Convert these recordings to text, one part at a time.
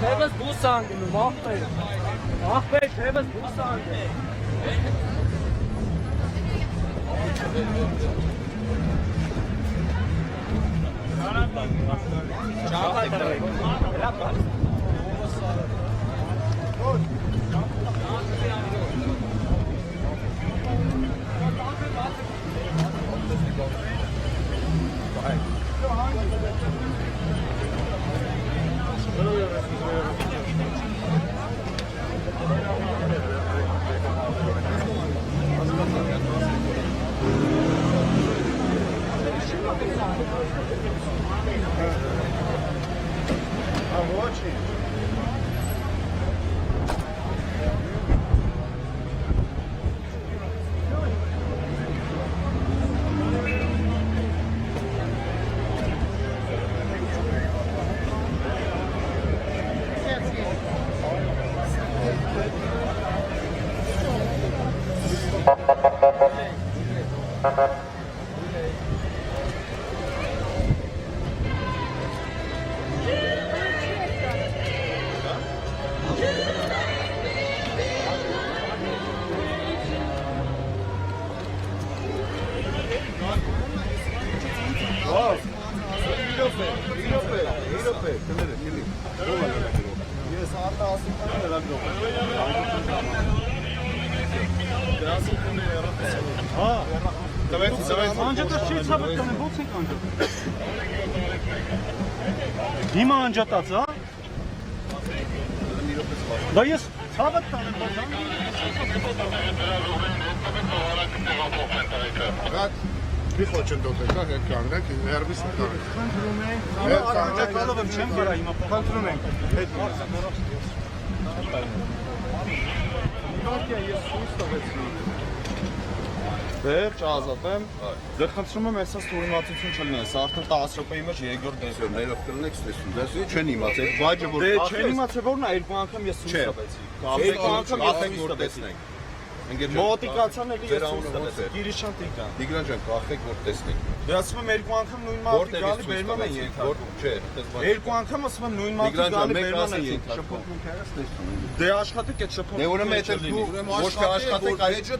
Tevez Busang'ın Mahbey. Mahbey Tevez Busang'ın. Հիմա անջատած, հա? Դա ես ցավդ տանեմ բազան։ Մի խոչն դոտեկա հետ կանգնեք, ներվիս կտարեք։ Խնդրում ենք, անջատալով եմ չեմ գերա հիմա, խնդրում ենք։ Հետ Իհարկե ես ցույց տվեցի։ Վերջ ազատեմ։ Ձեր խնդրում եմ այսպես ուրիմացություն չլինի, սա արդեն 10 րոպեի մեջ երկրորդ դեպքն է։ Ներով կլնեք ստեսում, դες չեն իմացել, բաժը որ Դե չեն իմացել որն է, երկու անգամ ես ցույց տվեցի։ Երկու անգամ ես ցույց տվեցի։ Մոտիկացան էլի ես ցույց տվեցի։ Գիրիշան Տիգրան։ Տիգրան ջան, կախեք որ տեսնեք։ Դե ասում եմ երկու անգամ նույն մատի գալի բերման են ենթարկում։ Չէ, Երկու անգամ ասում եմ նույն մատի գալի բերման են ենթարկում։ շփոթում քերս տեսնում։ Դե աշխատեք այդ շփոթը։ Դե ուրեմն այդ դու ոչ թե աշխատեք այջը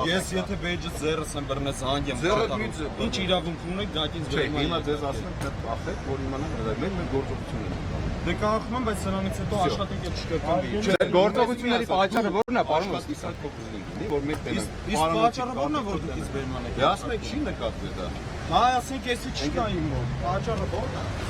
Ես եթե բեջը ձեռս եմ բռնես հանգ եմ կատարում։ Ինչ իրավունք ունեք գայթ ինձ Չէ, բերման։ հիմա ձեզ ասում եմ կախեք, որ իմանանք մեր գործողություն ունենք։ Դե կանխում եմ, բայց սրանից հետո աշխատեք այդ շկրտամբի։ Չէ, գործողությունների պատճառը ո՞րն է, պարոն Իսակ փոքրին, որ մենք տենանք։ Իսկ պատճառը ո՞րն է, որ դուք ինձ բերման եք։ Դե ասում եք չի նկատվել դա։ Հա, ասենք էսի չի կա իմ մոտ։ Պատճառը ո՞րն է։